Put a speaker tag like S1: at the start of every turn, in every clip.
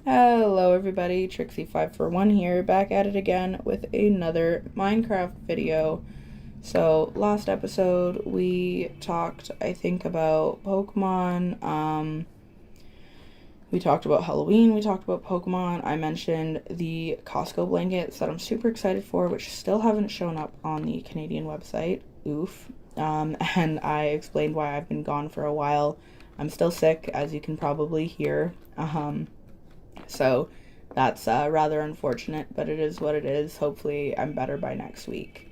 S1: Hello everybody, Trixie541 here, back at it again with another Minecraft video. So, last episode we talked, I think, about Pokemon, we talked about Halloween, we talked about Pokemon, I mentioned the Costco blankets that I'm super excited for, which still haven't shown up on the Canadian website, oof, and I explained why I've been gone for a while. I'm still sick, as you can probably hear, so that's rather unfortunate, but it is what it is. Hopefully, I'm better by next week.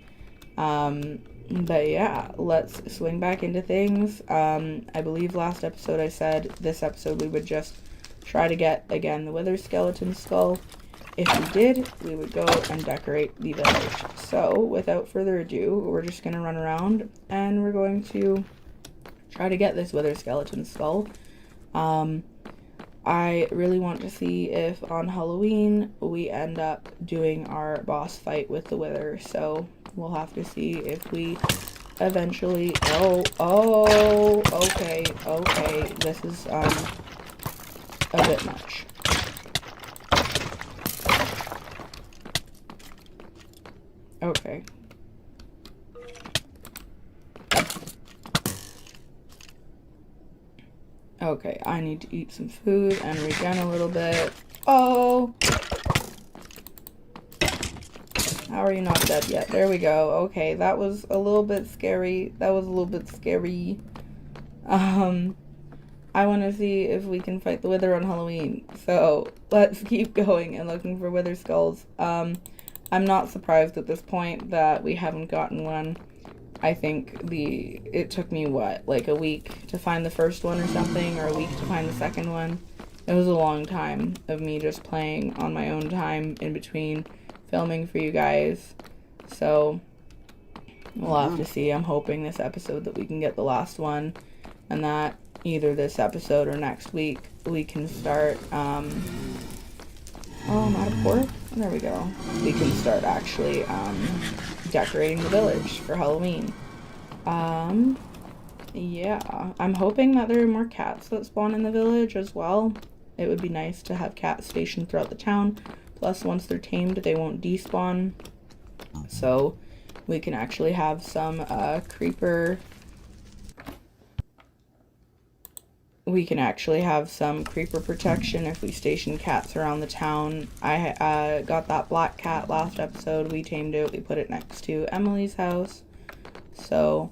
S1: But yeah, let's swing back into things. I believe last episode I said this episode we would just try to get, again, the Wither Skeleton Skull. If we did, we would go and decorate the village. So, without further ado, we're just going to run around and we're going to try to get this Wither Skeleton Skull. I really want to see if on Halloween we end up doing our boss fight with the Wither, so we'll have to see if we eventually... okay, this is, a bit much. Okay. Okay, I need to eat some food and regen a little bit. Oh! How are you not dead yet? There we go. Okay, that was a little bit scary. I want to see if we can fight the Wither on Halloween. So, let's keep going and looking for Wither Skulls. I'm not surprised at this point that we haven't gotten one. I think it took me, like a week to find the first one or something, or a week to find the second one. It was a long time of me just playing on my own time in between filming for you guys. So, we'll have to see. I'm hoping this episode that we can get the last one, and that either this episode or next week we can start, oh, I'm out of pork? There we go. We can start actually, decorating the village for Halloween. Yeah. I'm hoping that there are more cats that spawn in the village as well. It would be nice to have cats stationed throughout the town. Plus, once they're tamed, they won't despawn. So, we can actually have some, creeper... We can actually have some creeper protection if we station cats around the town. I got that black cat last episode. We tamed it. We put it next to Emily's house. So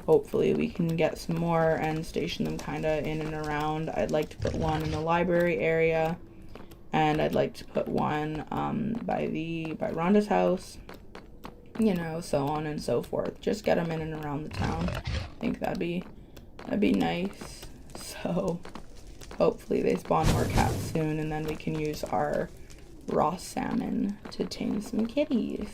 S1: hopefully we can get some more and station them kind of in and around. I'd like to put one in the library area. And I'd like to put one by Rhonda's house. You know, so on and so forth. Just get them in and around the town. I think that'd be nice. So, hopefully they spawn more cats soon, and then we can use our raw salmon to tame some kitties.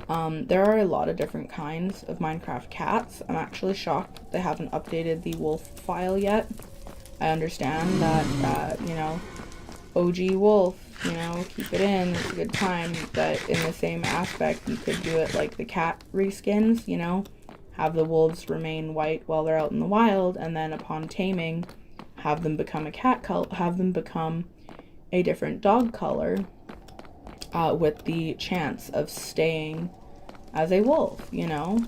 S1: There are a lot of different kinds of Minecraft cats. I'm actually shocked they haven't updated the wolf file yet. I understand that, you know, OG wolf, you know, keep it in, it's a good time, but in the same aspect, you could do it like the cat reskins, you know? Have the wolves remain white while they're out in the wild, and then upon taming, have them become a cat color, have them become a different dog color, with the chance of staying as a wolf, you know?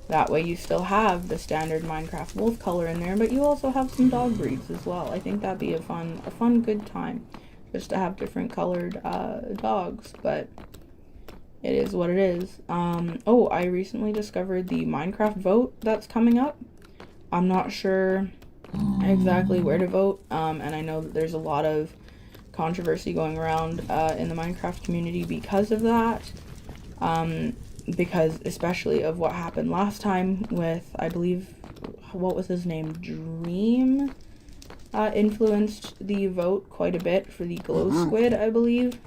S1: That way you still have the standard Minecraft wolf color in there, but you also have some dog breeds as well. I think that'd be a fun, good time, just to have different colored, dogs, but... It is what it is. Oh, I recently discovered the Minecraft vote that's coming up. I'm not sure exactly where to vote, and I know that there's a lot of controversy going around in the Minecraft community because of that. Because especially of what happened last time with, I believe, what was his name? Dream influenced the vote quite a bit for the glow squid, I believe.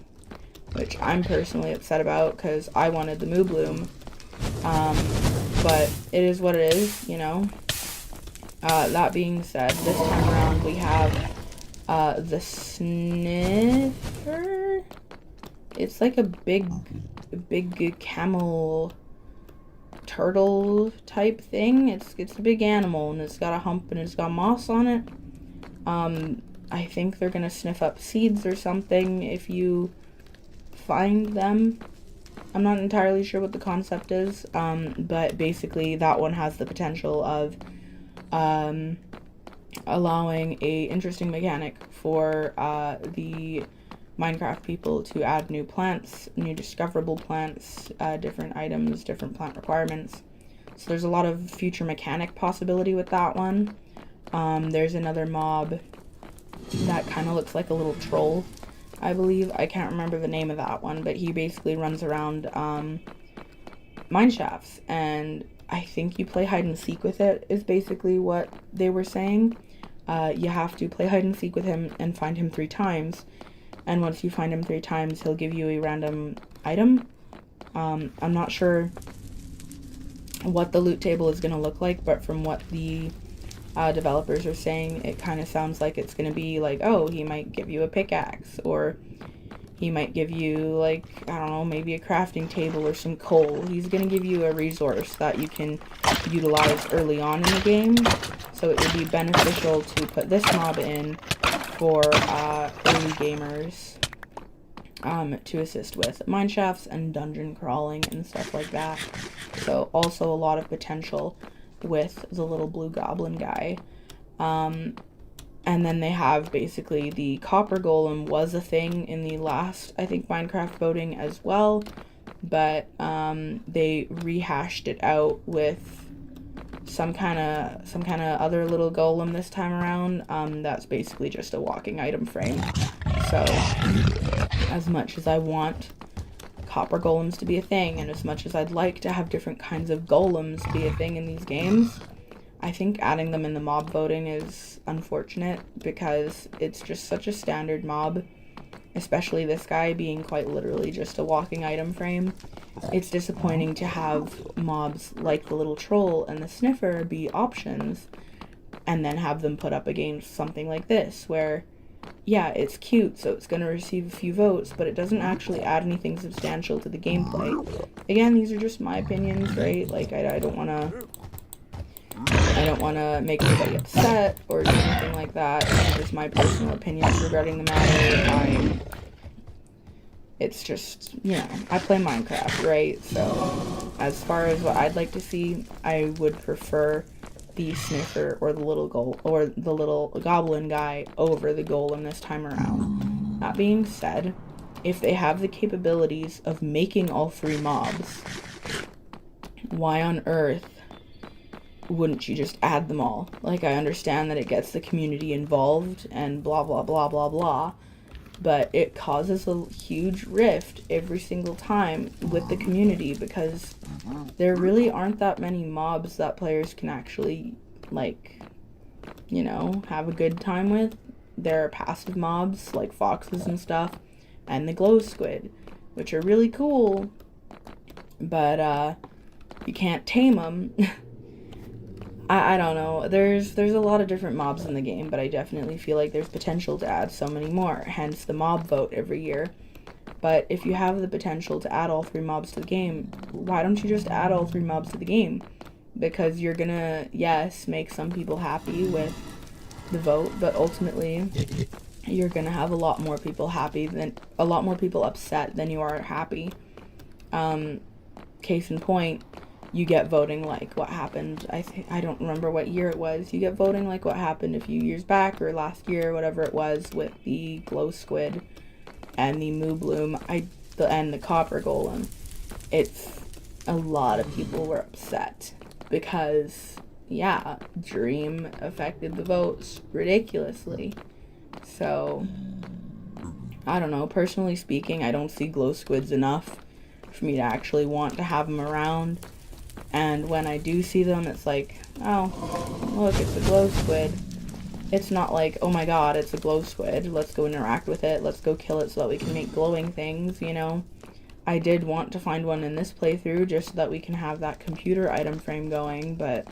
S1: Which I'm personally upset about because I wanted the Moobloom. But it is what it is, you know. That being said, this time around we have the Sniffer. It's like a big camel turtle type thing. It's a big animal and it's got a hump and it's got moss on it. I think they're gonna sniff up seeds or something if you find them. I'm not entirely sure what the concept is, but basically that one has the potential of allowing a interesting mechanic for the Minecraft people to add new plants, new discoverable plants, different items, different plant requirements. So there's a lot of future mechanic possibility with that one. There's another mob that kind of looks like a little troll, I believe. I can't remember the name of that one, but he basically runs around mine shafts, and I think you play hide and seek with it, is basically what they were saying. You have to play hide and seek with him and find him 3 times, and once you find him 3 times, he'll give you a random item. I'm not sure what the loot table is going to look like, but from what the developers are saying, it kind of sounds like it's going to be like, oh, he might give you a pickaxe, or he might give you, like, I don't know, maybe a crafting table or some coal. He's going to give you a resource that you can utilize early on in the game, so it would be beneficial to put this mob in for early gamers to assist with mineshafts and dungeon crawling and stuff like that. So also a lot of potential with the little blue goblin guy. And then they have basically the copper golem was a thing in the last, I think, Minecraft voting as well, but they rehashed it out with some kind of other little golem this time around. That's basically just a walking item frame. So as much as I want copper golems to be a thing, and as much as I'd like to have different kinds of golems be a thing in these games, I think adding them in the mob voting is unfortunate, because it's just such a standard mob, especially this guy being quite literally just a walking item frame. It's disappointing to have mobs like the little troll and the sniffer be options, and then have them put up against something like this, where yeah, it's cute, so it's going to receive a few votes, but it doesn't actually add anything substantial to the gameplay. Again, these are just my opinions, right? Like, I don't want to make anybody upset or do anything like that. These are just my personal opinions regarding the matter. It's just, you know, I play Minecraft, right? So, as far as what I'd like to see, I would prefer the sniffer or the little goblin guy over the golem this time around. That being said, if they have the capabilities of making all 3 mobs, why on earth wouldn't you just add them all? Like, I understand that it gets the community involved and blah blah blah blah blah, but it causes a huge rift every single time with the community, because there really aren't that many mobs that players can actually, like, you know, have a good time with. There are passive mobs like foxes and stuff, and the glow squid, which are really cool, but you can't tame them. I don't know. There's a lot of different mobs in the game, but I definitely feel like there's potential to add so many more, hence the mob vote every year. But if you have the potential to add all 3 mobs to the game, why don't you just add all 3 mobs to the game? Because you're gonna, yes, make some people happy with the vote, but ultimately you're gonna have a lot more people upset than you are happy. Case in point, you get voting like what happened, I don't remember what year it was, you get voting like what happened a few years back, or last year, whatever it was, with the glow squid and the moo bloom, and the copper golem. It's a lot of people were upset, because, yeah, Dream affected the votes ridiculously. So, I don't know, personally speaking, I don't see glow squids enough for me to actually want to have them around. And when I do see them, it's like, oh, look, it's a glow squid. It's not like, oh my god, it's a glow squid, let's go interact with it, let's go kill it so that we can make glowing things, you know? I did want to find one in this playthrough just so that we can have that computer item frame going, but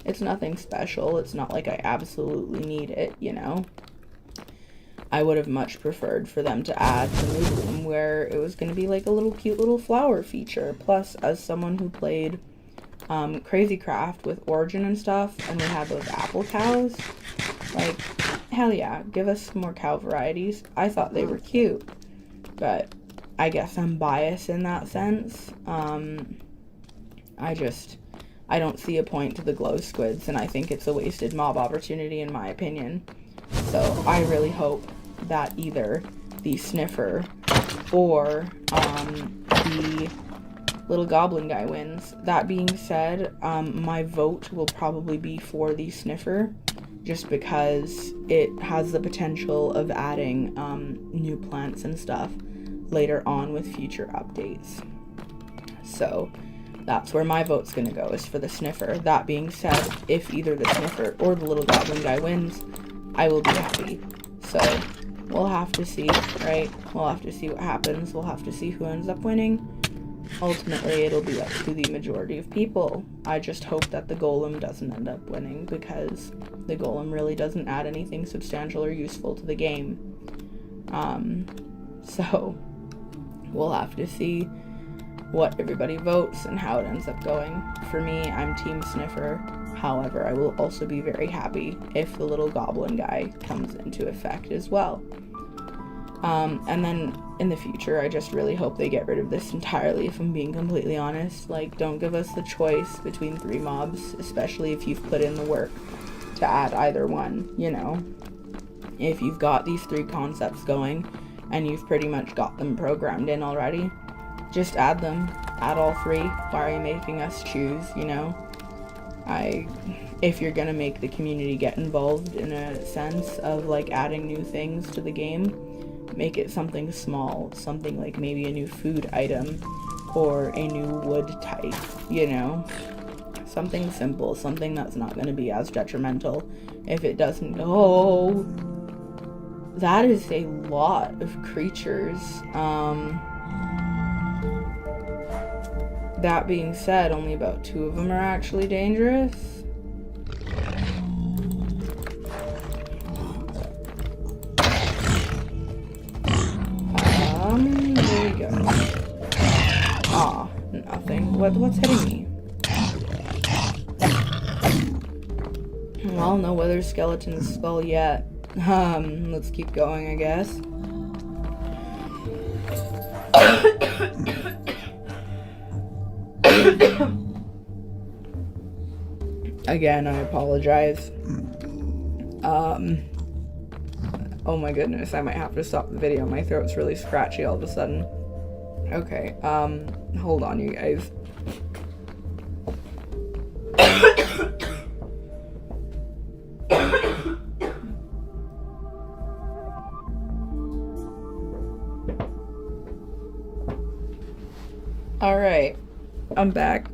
S1: it's nothing special. It's not like I absolutely need it, you know? I would have much preferred for them to add the new room where it was going to be like a little cute little flower feature. Plus, as someone who played Crazy Craft with Origin and stuff, and we had those apple cows, like, hell yeah, give us some more cow varieties. I thought they were cute, but I guess I'm biased in that sense. I don't see a point to the glow squids, and I think it's a wasted mob opportunity in my opinion. So I really hope that either the sniffer or the little goblin guy wins. That being said, my vote will probably be for the sniffer, just because it has the potential of adding new plants and stuff later on with future updates. So that's where my vote's gonna go, is for the sniffer. That being said, if either the sniffer or the little goblin guy wins, I will be happy. So we'll have to see, right? We'll have to see what happens. We'll have to see who ends up winning. Ultimately, it'll be up to the majority of people. I just hope that the golem doesn't end up winning, because the golem really doesn't add anything substantial or useful to the game. So we'll have to see what everybody votes and how it ends up going. For me, I'm Team Sniffer. However, I will also be very happy if the little goblin guy comes into effect as well. And then in the future, I just really hope they get rid of this entirely, if I'm being completely honest. Like, don't give us the choice between 3 mobs, especially if you've put in the work to add either one, you know. If you've got these 3 concepts going, and you've pretty much got them programmed in already, just add them. Add all 3. Why are you making us choose, you know? If you're gonna make the community get involved in a sense of, like, adding new things to the game, make it something small, something like maybe a new food item or a new wood type, you know? Something simple, something that's not going to be as detrimental if it doesn't. Oh, that is a lot of creatures. That being said, only about 2 of them are actually dangerous. There we go. Aw, nothing. What's hitting me? Well, no wither skeleton skull yet. Let's keep going, I guess. Again, I apologize. Oh my goodness, I might have to stop the video. My throat's really scratchy all of a sudden. Okay, hold on, you guys. Alright, I'm back.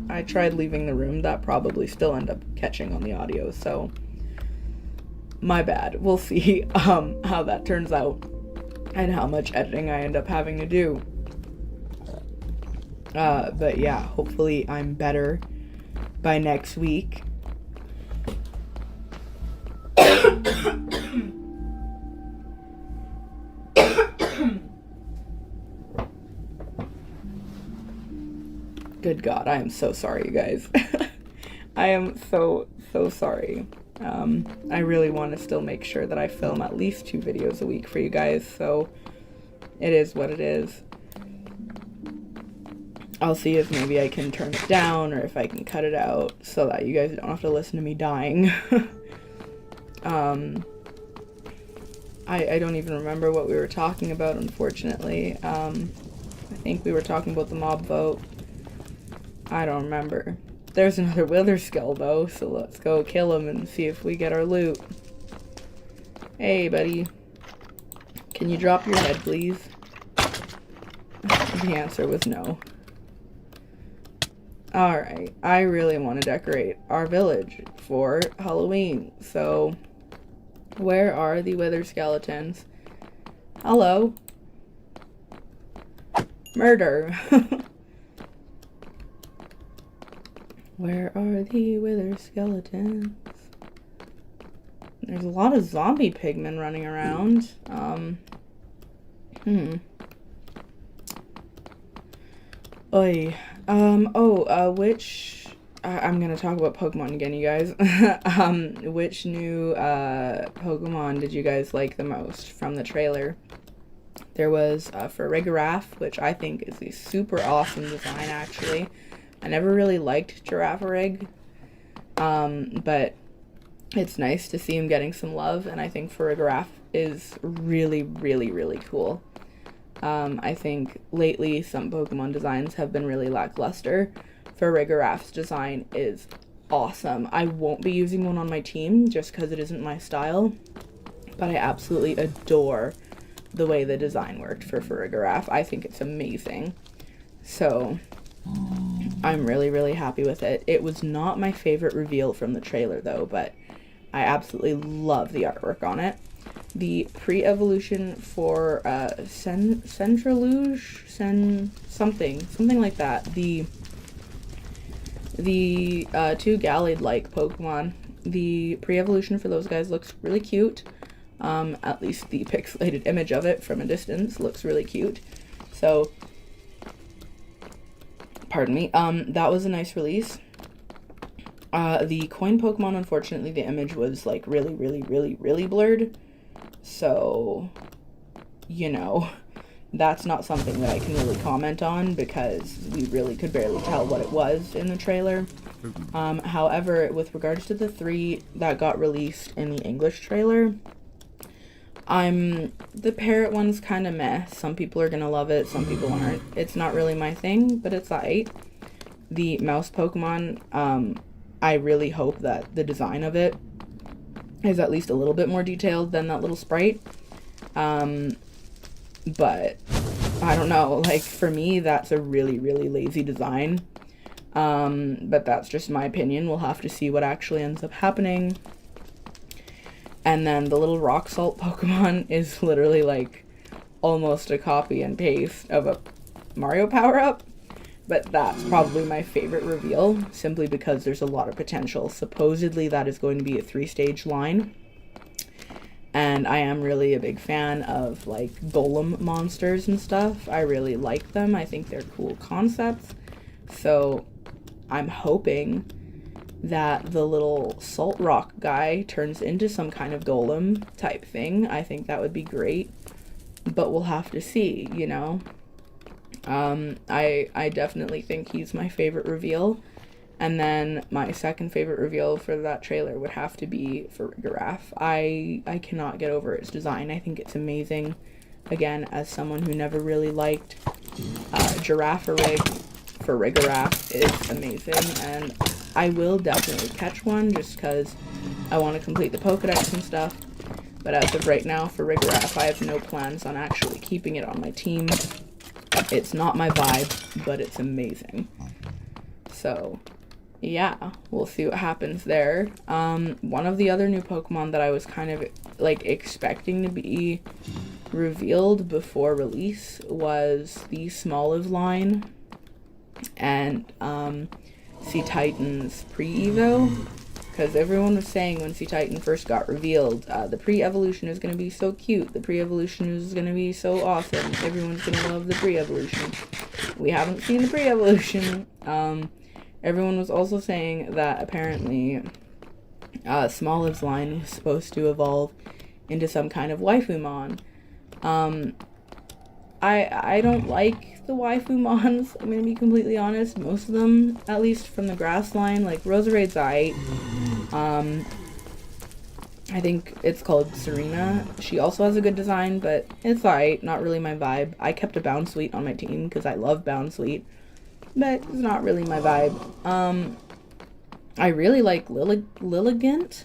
S1: I tried leaving the room. That probably still ended up catching on the audio, so my bad. We'll see how that turns out and how much editing I end up having to do. But yeah, hopefully I'm better by next week. Good God, I am so sorry, you guys. I am so sorry. I really want to still make sure that I film at least 2 videos a week for you guys, so it is what it is. I'll see if maybe I can turn it down or if I can cut it out so that you guys don't have to listen to me dying. I don't even remember what we were talking about, unfortunately. I think we were talking about the mob vote. I don't remember. There's another Witherskull though, so let's go kill him and see if we get our loot. Hey, buddy. Can you drop your head, please? The answer was no. Alright, I really want to decorate our village for Halloween, so where are the wither skeletons? Hello? Murder! Where are the wither skeletons? There's a lot of zombie pigmen running around. Oy. Which I'm gonna talk about Pokemon again, you guys. Which new Pokemon did you guys like the most from the trailer? There was Farigiraf, which I think is a super awesome design, actually. I never really liked Girafarig, but it's nice to see him getting some love, and I think Farigiraf is really, really, really cool. I think lately some Pokemon designs have been really lackluster. Farigiraf's design is awesome. I won't be using one on my team just because it isn't my style, but I absolutely adore the way the design worked for Farigiraf. I think it's amazing. So I'm really, really happy with it. It was not my favorite reveal from the trailer though, but I absolutely love the artwork on it. The pre-evolution for Centraluge, something like that. The two Gallade-like Pokemon. The pre-evolution for those guys looks really cute. At least the pixelated image of it from a distance looks really cute. So, pardon me. That was a nice release. The coin Pokemon, unfortunately, the image was like really, really, really, really blurred. So, you know, that's not something that I can really comment on because we really could barely tell what it was in the trailer. However, with regards to the 3 that got released in the English trailer, the parrot one's kind of meh. Some people are gonna love it, some people aren't. It's not really my thing, but it's alright. The mouse Pokemon, I really hope that the design of it is at least a little bit more detailed than that little sprite. But I don't know, like for me that's a really, really lazy design. But that's just my opinion. We'll have to see what actually ends up happening. And then the little rock salt Pokemon is literally like almost a copy and paste of a Mario power-up. But that's probably my favorite reveal, simply because there's a lot of potential. Supposedly that is going to be a 3-stage line. And I am really a big fan of like golem monsters and stuff. I really like them. I think they're cool concepts. So I'm hoping that the little salt rock guy turns into some kind of golem type thing. I think that would be great. But we'll have to see, you know. I definitely think he's my favorite reveal. And then my second favorite reveal for that trailer would have to be for Farigiraf. I cannot get over its design. I think it's amazing. Again, as someone who never really liked Girafarig, Farigiraf is amazing. And I will definitely catch one just because I want to complete the Pokedex and stuff. But as of right now, Farigiraf, I have no plans on actually keeping it on my team. It's not my vibe, but it's amazing. So, yeah, we'll see what happens there. One of the other new Pokemon that I was kind of, like, expecting to be revealed before release was the Smoliv line and, Sea Titan's pre-evo. Because everyone was saying when Sea Titan first got revealed, the pre-evolution is going to be so cute, the pre-evolution is going to be so awesome, everyone's going to love the pre-evolution. We haven't seen the pre-evolution. Everyone was also saying that apparently Smoliv's line was supposed to evolve into some kind of Waifumon. I don't like the Waifumons, I'm going to be completely honest. Most of them, at least from the grass line, like Roserade's aight. I think it's called Serena. She also has a good design, but it's alright, not really my vibe. I kept a Bounsweet on my team because I love Bounsweet, but it's not really my vibe. I really like Lilligant.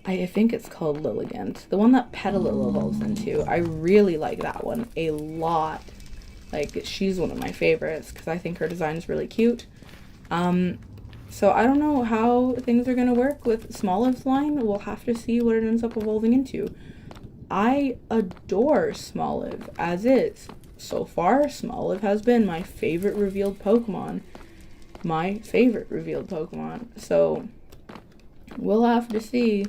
S1: I think it's called Lilligant. The one that Petalil evolves into. I really like that one a lot. Like, she's one of my favorites because I think her design is really cute. So I don't know how things are going to work with Smoliv's line. We'll have to see what it ends up evolving into. I adore Smoliv as is. So far, Smoliv has been my favorite revealed Pokemon. So we'll have to see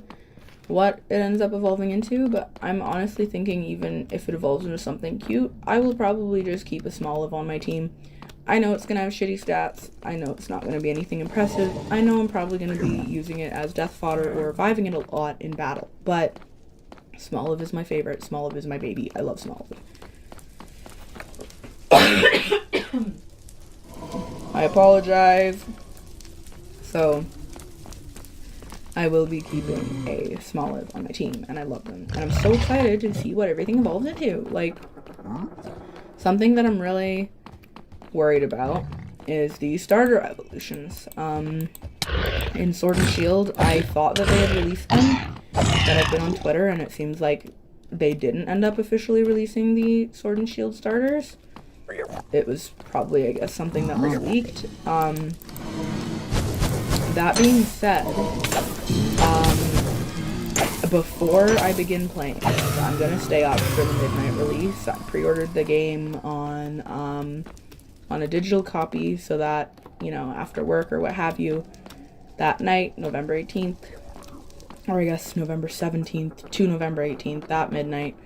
S1: what it ends up evolving into, but I'm honestly thinking even if it evolves into something cute, I will probably just keep a Smoliv on my team. I know it's going to have shitty stats. I know it's not going to be anything impressive. I know I'm probably going to be using it as death fodder or reviving it a lot in battle. But Smoliv is my favorite. Smoliv is my baby. I love Smoliv. I apologize. So, I will be keeping a Smoliv on my team, and I love them. And I'm so excited to see what everything evolves into. Like, something that I'm really worried about is the starter evolutions. In Sword and Shield, I thought that they had released them, but I've been on Twitter, and it seems like they didn't end up officially releasing the Sword and Shield starters. It was probably, I guess, something that was leaked. That being said, before I begin playing, I'm gonna stay up for the midnight release. I pre-ordered the game on a digital copy so that, you know, after work or what have you, that night, November 18th, or I guess November 17th to November 18th, that midnight,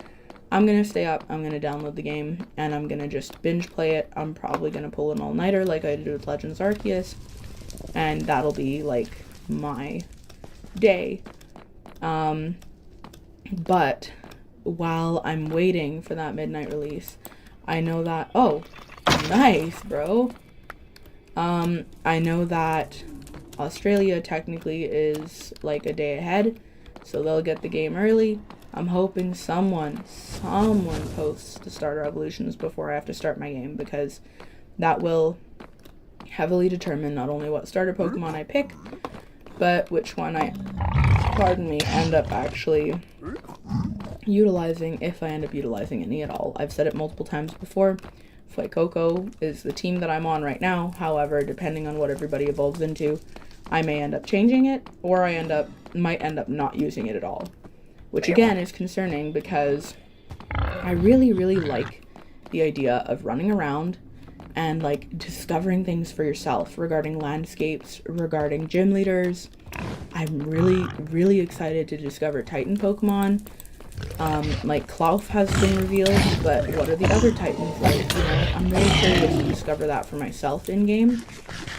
S1: I'm gonna stay up, I'm gonna download the game, and I'm gonna just binge play it. I'm probably gonna pull an all-nighter like I did with Legends Arceus, and that'll be, like, my day. But while I'm waiting for that midnight release, I know that, oh, nice, bro. I know that Australia technically is, like, a day ahead, so they'll get the game early. I'm hoping someone posts the starter evolutions before I have to start my game, because that will heavily determine not only what starter Pokemon I pick, but which one I, end up actually utilizing, if I end up utilizing any at all. I've said it multiple times before, Fuecoco is the team that I'm on right now. However, depending on what everybody evolves into, I may end up changing it, or I might end up not using it at all. Which again is concerning, because I really, really like the idea of running around and, like, discovering things for yourself regarding landscapes, regarding gym leaders. I'm really, really excited to discover Titan Pokemon. Like, Klawf has been revealed, but what are the other Titans like? You know, I'm really curious to discover that for myself in-game,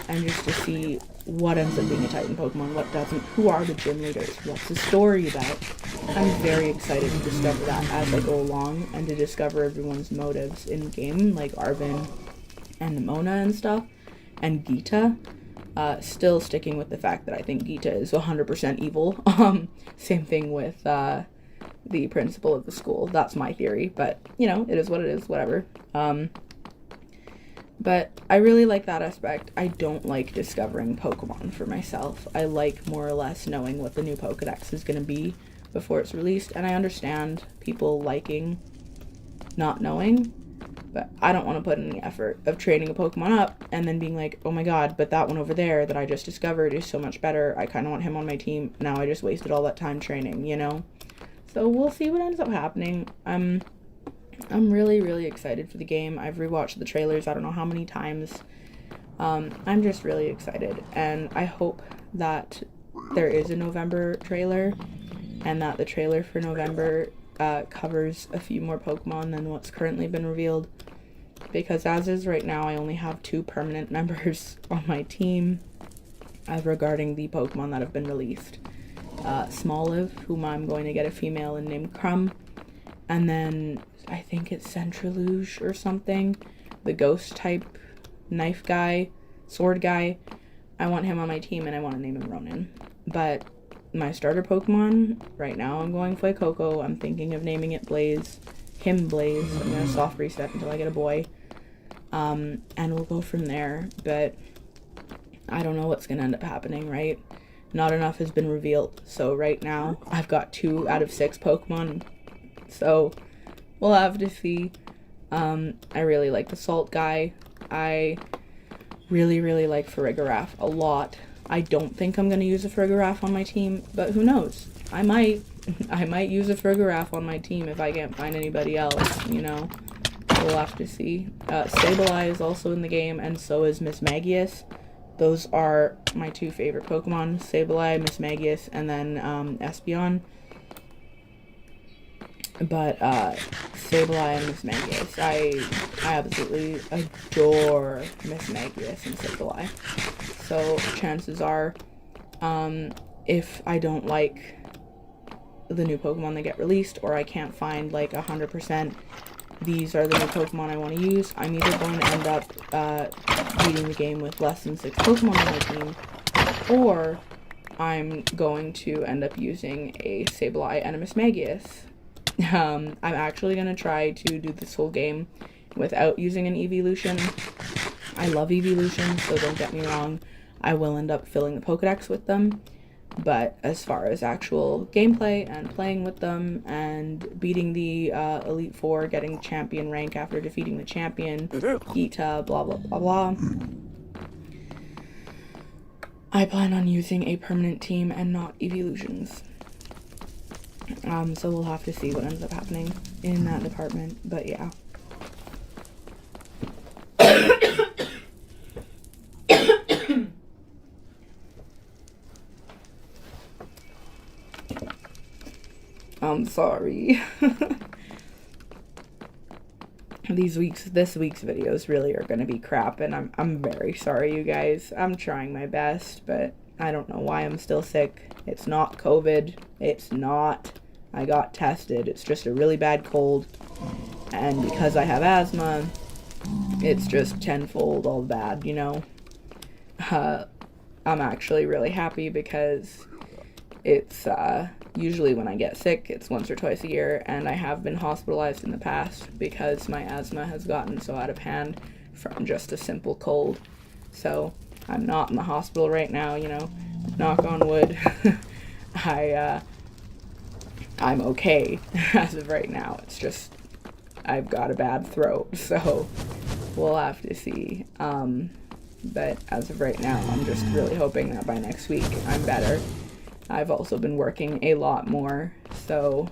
S1: and just to see what ends up being a Titan Pokemon, what doesn't, who are the gym leaders, what's the story about. I'm very excited to discover that as I go along, and to discover everyone's motives in-game, like Arven and Nimona and stuff, and Geeta. Still sticking with the fact that I think Geeta is 100% evil. Same thing with the principal of the school. That's my theory, but, you know, it is what it is, whatever. But I really like that aspect. I don't like discovering Pokemon for myself. I like more or less knowing what the new Pokedex is going to be before it's released, and I understand people liking not knowing, but I don't want to put in the effort of training a Pokemon up and then being like, oh my god, but that one over there that I just discovered is so much better. I kind of want him on my team. Now I just wasted all that time training, you know? So we'll see what ends up happening. I'm really, really excited for the game. I've rewatched the trailers I don't know how many times. I'm just really excited, and I hope that there is a November trailer, and that the trailer for November covers a few more Pokemon than what's currently been revealed, because as is right now, I only have 2 permanent members on my team regarding the Pokemon that have been released. Smoliv, whom I'm going to get a female and name Crumb, and then I think it's Centriluge or something, the ghost type knife guy, sword guy. I want him on my team, and I want to name him Ronin. But my starter Pokemon, right now I'm going Fuecoco. I'm thinking of naming it Blaze. Him Blaze. I'm going to soft reset until I get a boy. And we'll go from there. But I don't know what's going to end up happening, right? Not enough has been revealed. So right now, I've got 2 out of 6 Pokemon. So we'll have to see. I really like the Salt guy. I really, really like Farigiraf a lot. I don't think I'm going to use a Farigiraf on my team, but who knows? I might. I might use a Farigiraf on my team if I can't find anybody else, you know? We'll have to see. Sableye is also in the game, and so is Mismagius. Those are my 2 favorite Pokemon, Sableye, Mismagius, and then Espeon. But Sableye and Mismagius, I absolutely adore Mismagius and Sableye. So chances are, if I don't like the new Pokemon that get released, or I can't find like 100% these are the new Pokemon I want to use, I'm either going to end up beating the game with less than 6 Pokemon on my team, or I'm going to end up using a Sableye and a Mismagius. I'm actually going to try to do this whole game without using an Evolution. I love Evolution, so don't get me wrong, I will end up filling the Pokedex with them. But as far as actual gameplay and playing with them and beating the Elite Four, getting champion rank after defeating the champion, Gita, blah blah blah blah, I plan on using a permanent team and not evolutions. So we'll have to see what ends up happening in that department, but yeah. I'm sorry. This week's videos really are gonna be crap, and I'm very sorry, you guys. I'm trying my best, but I don't know why I'm still sick. It's not COVID. It's not. I got tested. It's just a really bad cold, and because I have asthma, it's just tenfold all bad, you know. I'm actually really happy because it's usually when I get sick, it's once or twice a year, and I have been hospitalized in the past because my asthma has gotten so out of hand from just a simple cold. So I'm not in the hospital right now, you know, knock on wood. I'm okay as of right now. It's just I've got a bad throat, so we'll have to see. But as of right now, I'm just really hoping that by next week I'm better. I've also been working a lot more, so,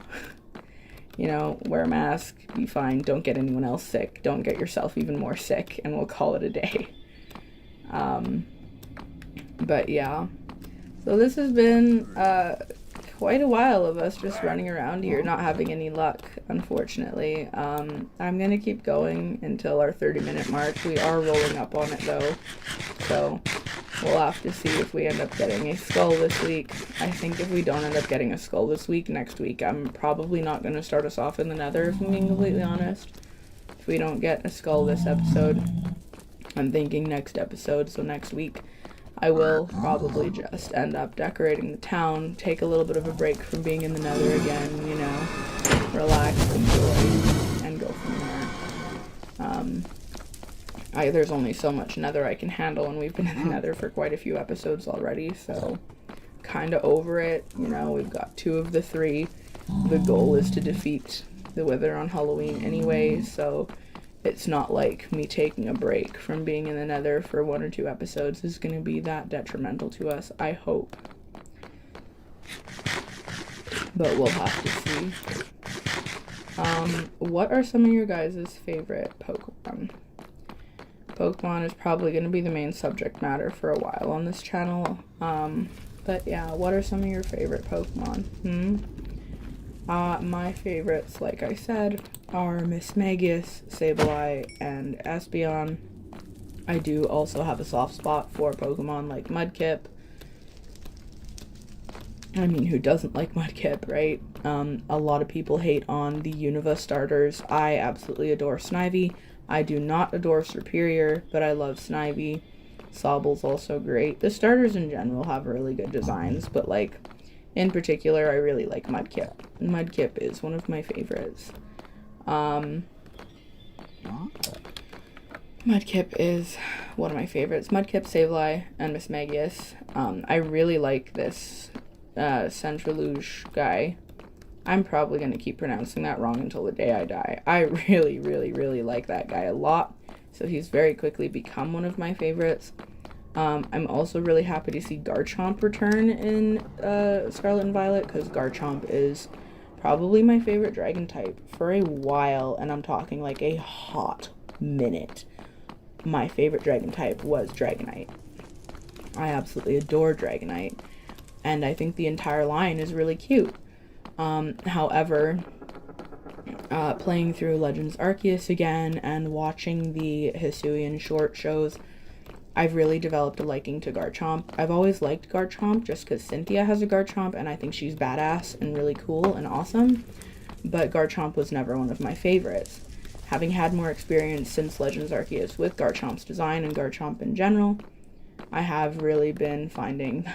S1: you know, wear a mask, be fine, don't get anyone else sick, don't get yourself even more sick, and we'll call it a day. But yeah, so this has been quite a while of us just running around here, not having any luck, unfortunately. I'm gonna keep going until our 30-minute mark. We are rolling up on it though, so we'll have to see if we end up getting a skull this week. I think if we don't end up getting a skull this week, next week I'm probably not going to start us off in the Nether, if I'm being completely honest. If we don't get a skull this episode, I'm thinking next episode, so next week, I will probably just end up decorating the town, take a little bit of a break from being in the Nether again, you know, relax, enjoy, and go from there. There's only so much Nether I can handle, and we've been in the Nether for quite a few episodes already, so kind of over it. You know, we've got 2 of the 3. The goal is to defeat the Wither on Halloween anyway, so it's not like me taking a break from being in the Nether for 1 or 2 episodes is going to be that detrimental to us, I hope. But we'll have to see. What are some of your guys' favorite Pokemon? Pokemon is probably going to be the main subject matter for a while on this channel. But yeah, what are some of your favorite Pokemon? My favorites, like I said, are Mismagius, Sableye, and Espeon. I do also have a soft spot for Pokemon like Mudkip. I mean, who doesn't like Mudkip, right? A lot of people hate on the Unova starters. I absolutely adore Snivy. I do not adore Serperior, but I love Snivy. Sobble's also great. The starters in general have really good designs, but like, in particular, I really like Mudkip. Mudkip is one of my favorites. Mudkip is one of my favorites. Mudkip, Sableye, and Mismagius. I really like this Centriluge guy. I'm probably going to keep pronouncing that wrong until the day I die. I really, really, really like that guy a lot. So he's very quickly become one of my favorites. I'm also really happy to see Garchomp return in Scarlet and Violet, because Garchomp is probably my favorite dragon type for a while, and I'm talking like a hot minute. My favorite dragon type was Dragonite. I absolutely adore Dragonite, and I think the entire line is really cute. However, playing through Legends Arceus again and watching the Hisuian short shows, I've really developed a liking to Garchomp. I've always liked Garchomp just because Cynthia has a Garchomp and I think she's badass and really cool and awesome, but Garchomp was never one of my favorites. Having had more experience since Legends Arceus with Garchomp's design and Garchomp in general, I have really been finding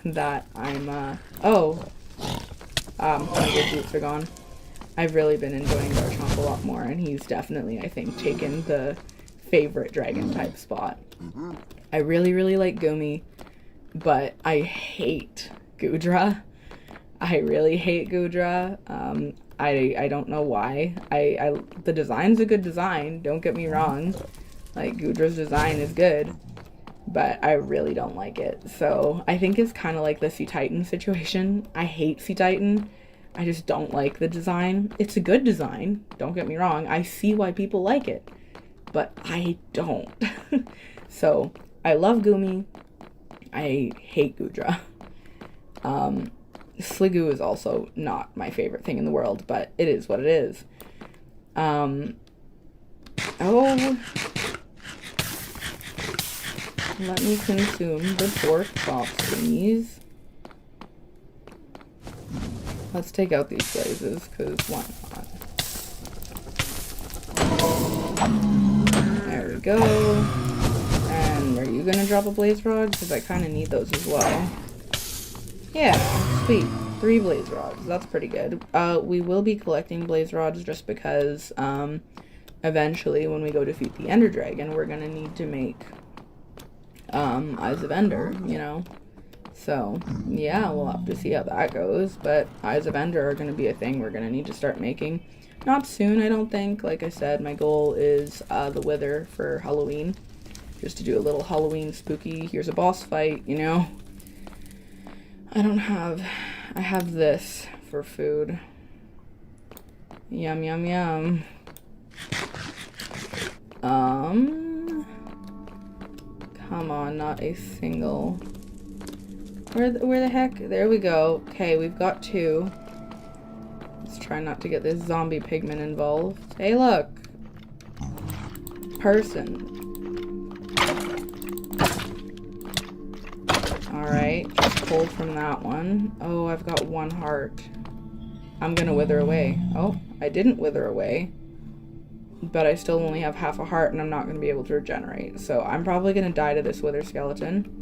S1: that I'm, my good boots are gone. I've really been enjoying Garchomp a lot more, and he's definitely, I think, taken the favorite dragon type spot. I really, really like Goomy, but I hate Goodra. I really hate Goodra. I don't know why. The design's a good design, don't get me wrong. Like, Goodra's design is good, but I really don't like it. So I think it's kind of like the C-Titan situation. I hate C-Titan. I just don't like the design. It's a good design, don't get me wrong. I see why people like it, but I don't. So I love Goomy. I hate Goodra. Sliggoo is also not my favorite thing in the world, but it is what it is. Let me consume the pork chops, please. Let's take out these blazes, because why not? There we go. And are you gonna drop a blaze rod? Because I kind of need those as well. Yeah, sweet. 3 blaze rods. That's pretty good. We will be collecting blaze rods just because, eventually when we go defeat the Ender Dragon, we're gonna need to make, Eyes of Ender, you know? So, yeah, we'll have to see how that goes, but Eyes of Ender are gonna be a thing we're gonna need to start making. Not soon, I don't think. Like I said, my goal is, the Wither for Halloween. Just to do a little Halloween spooky, here's a boss fight, you know? I have this for food. Yum, yum, yum. Come on, not a single. Where the heck? There we go. Okay, we've got 2. Let's try not to get this zombie pigman involved. Hey, look. Person. Alright, just pulled from that one. Oh, I've got 1 heart. I'm gonna wither away. Oh, I didn't wither away. But I still only have half a heart and I'm not gonna be able to regenerate. So I'm probably gonna die to this wither skeleton.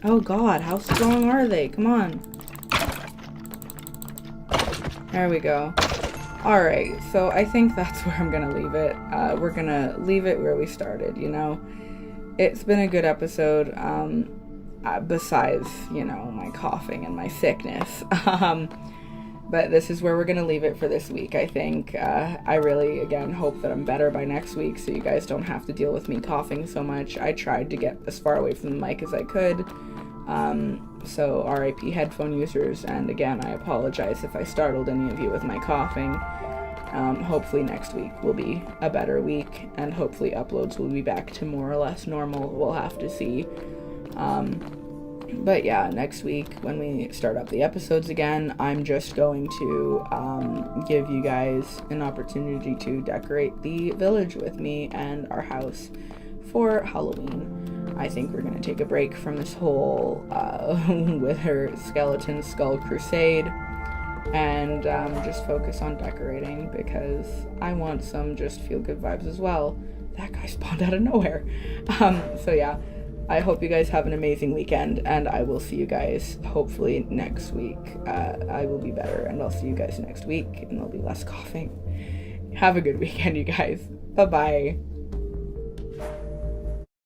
S1: Oh god, how strong are they? Come on. There we go. Alright, so I think that's where I'm gonna leave it. We're gonna leave it where we started, you know? It's been a good episode, besides, you know, my coughing and my sickness. But this is where we're gonna leave it for this week, I think. I really, again, hope that I'm better by next week so you guys don't have to deal with me coughing so much. I tried to get as far away from the mic as I could. So RIP headphone users, and again, I apologize if I startled any of you with my coughing. Hopefully next week will be a better week, and hopefully uploads will be back to more or less normal. We'll have to see. But yeah, next week when we start up the episodes again, I'm just going to give you guys an opportunity to decorate the village with me and our house for Halloween. I think we're going to take a break from this whole Wither Skeleton Skull Crusade and just focus on decorating because I want some just feel-good vibes as well. That guy spawned out of nowhere. So yeah, I hope you guys have an amazing weekend, and I will see you guys hopefully next week. I will be better, and I'll see you guys next week, and there'll be less coughing. Have a good weekend, you guys. Bye-bye.